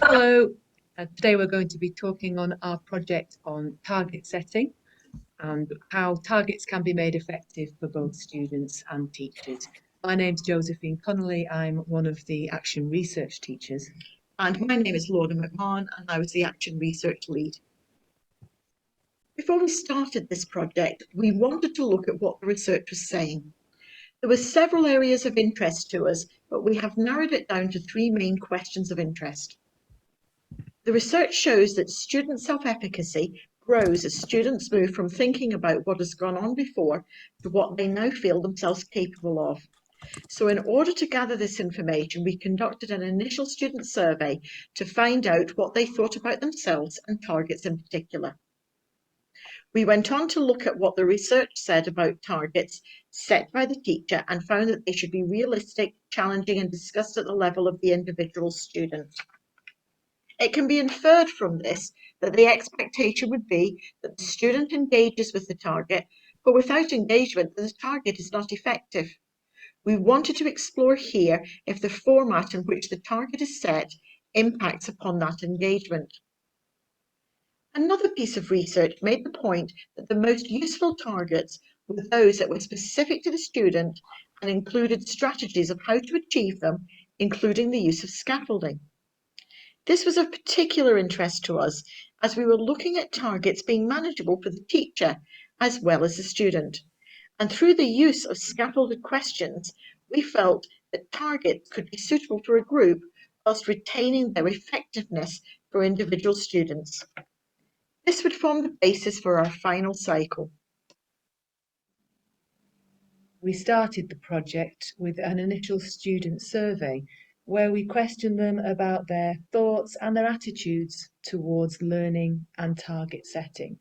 Hello, today we're going to be talking on our project on target setting and how targets can be made effective for both students and teachers. My name's Josephine Connolly. I'm one of the Action Research teachers. And my name is Lorna McMahon, and I was the Action Research lead. Before we started this project, we wanted to look at what the research was saying. There were several areas of interest to us, but we have narrowed it down to three main questions of interest. The research shows that student self-efficacy grows as students move from thinking about what has gone on before to what they now feel themselves capable of. So in order to gather this information, we conducted an initial student survey to find out what they thought about themselves and targets in particular. We went on to look at what the research said about targets set by the teacher and found that they should be realistic, challenging, and discussed at the level of the individual student. It can be inferred from this that the expectation would be that the student engages with the target, but without engagement, the target is not effective. We wanted to explore here if the format in which the target is set impacts upon that engagement. Another piece of research made the point that the most useful targets were those that were specific to the student and included strategies of how to achieve them, including the use of scaffolding. This was of particular interest to us as we were looking at targets being manageable for the teacher as well as the student. And through the use of scaffolded questions, we felt that targets could be suitable for a group whilst retaining their effectiveness for individual students. This would form the basis for our final cycle. We started the project with an initial student survey where we questioned them about their thoughts and their attitudes towards learning and target setting.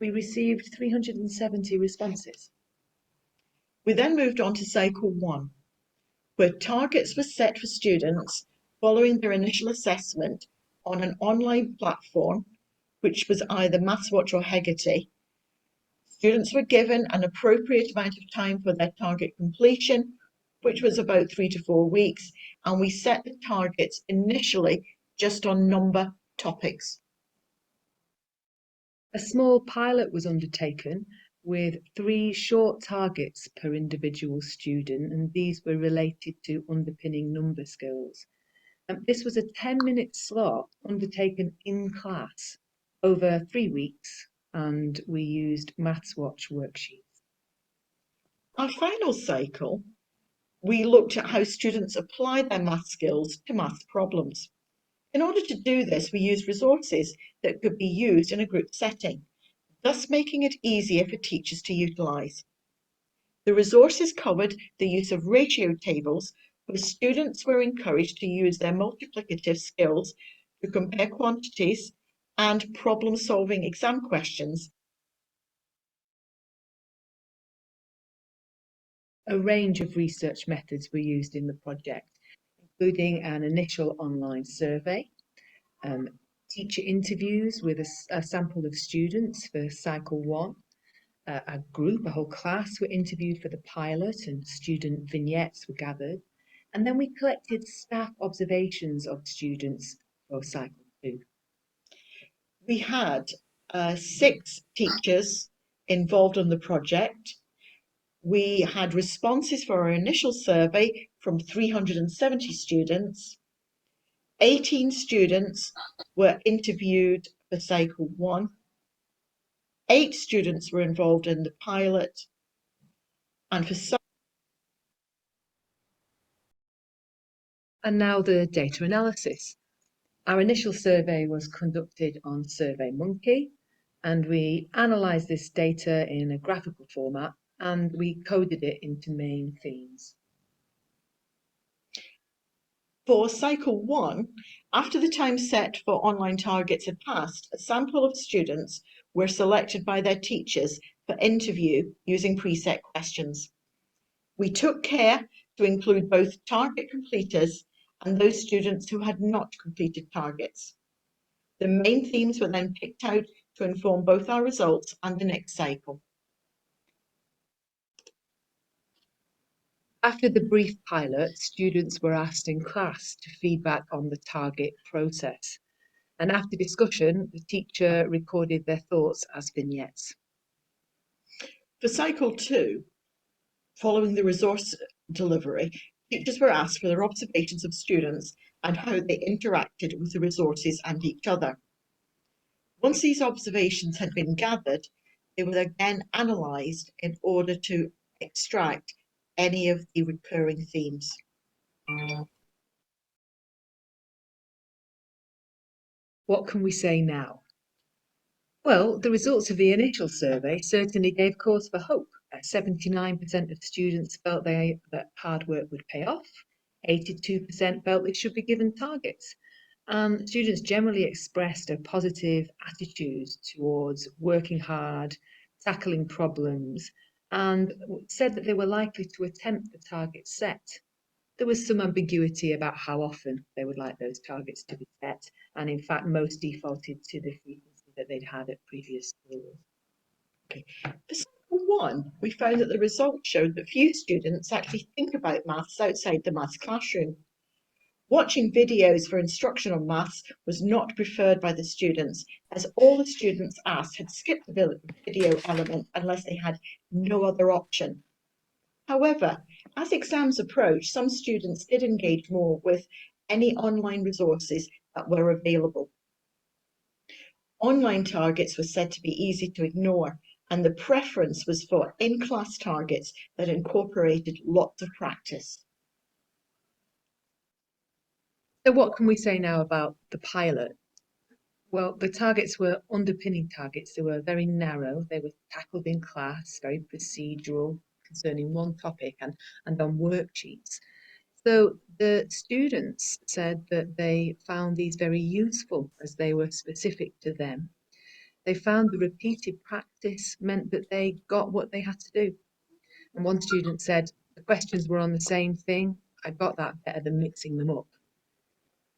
We received 370 responses. We then moved on to cycle 1, where targets were set for students following their initial assessment on an online platform, which was either MathsWatch or Hegarty. Students were given an appropriate amount of time for their target completion, which was about 3 to 4 weeks, and we set the targets initially just on number topics. A small pilot was undertaken with 3 short targets per individual student, and these were related to underpinning number skills. This was a 10-minute slot undertaken in class over 3 weeks, and we used MathsWatch worksheets. Our final cycle, we looked at how students applied their math skills to math problems. In order to do this, we used resources that could be used in a group setting, thus making it easier for teachers to utilise. The resources covered the use of ratio tables, where students were encouraged to use their multiplicative skills to compare quantities and problem-solving exam questions. A range of research methods were used in the project, including an initial online survey, teacher interviews with a sample of students for cycle 1, a whole class were interviewed for the pilot and student vignettes were gathered, and then we collected staff observations of students for cycle 2. We had 6 teachers involved in the project. We had responses for our initial survey from 370 students. 18 students were interviewed for cycle 1. 8 students were involved in the pilot, and for some. And now the data analysis. Our initial survey was conducted on SurveyMonkey, and we analysed this data in a graphical format and we coded it into main themes. For cycle 1, after the time set for online targets had passed, a sample of students were selected by their teachers for interview using preset questions. We took care to include both target completers and those students who had not completed targets. The main themes were then picked out to inform both our results and the next cycle. After the brief pilot, students were asked in class to feedback on the target process. And after discussion, the teacher recorded their thoughts as vignettes. For cycle 2, following the resource delivery, teachers were asked for their observations of students and how they interacted with the resources and each other. Once these observations had been gathered, they were again analysed in order to extract any of the recurring themes. What can we say now? Well, the results of the initial survey certainly gave cause for hope. 79% of students felt that hard work would pay off. 82% felt they should be given targets. And students generally expressed a positive attitude towards working hard, tackling problems, and said that they were likely to attempt the targets set. There was some ambiguity about how often they would like those targets to be set, and in fact, most defaulted to the frequency that they'd had at previous schools. Okay. For cycle 1, we found that the results showed that few students actually think about maths outside the maths classroom. Watching videos for instruction on maths was not preferred by the students, as all the students asked had skipped the video element unless they had no other option. However, as exams approached, some students did engage more with any online resources that were available. Online targets were said to be easy to ignore, and the preference was for in-class targets that incorporated lots of practice. So what can we say now about the pilot? Well, the targets were underpinning targets. They were very narrow. They were tackled in class, very procedural, concerning one topic and on worksheets. So the students said that they found these very useful as they were specific to them. They found the repeated practice meant that they got what they had to do. And one student said, the questions were on the same thing. I got that better than mixing them up.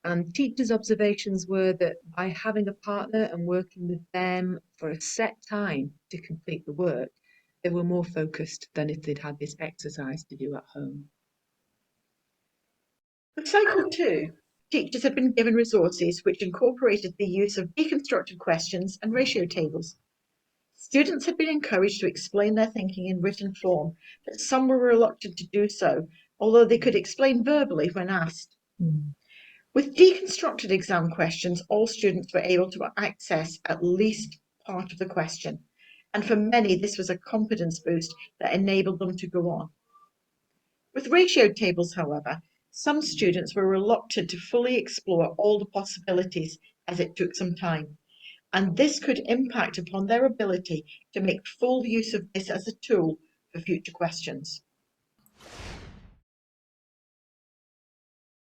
And teachers' observations were that by having a partner and working with them for a set time to complete the work, they were more focused than if they'd had this exercise to do at home. For cycle 2, teachers had been given resources which incorporated the use of deconstructed questions and ratio tables. Students had been encouraged to explain their thinking in written form, but some were reluctant to do so, although they could explain verbally when asked. With deconstructed exam questions, all students were able to access at least part of the question, and for many this was a confidence boost that enabled them to go on. With ratio tables, however, some students were reluctant to fully explore all the possibilities as it took some time, and this could impact upon their ability to make full use of this as a tool for future questions.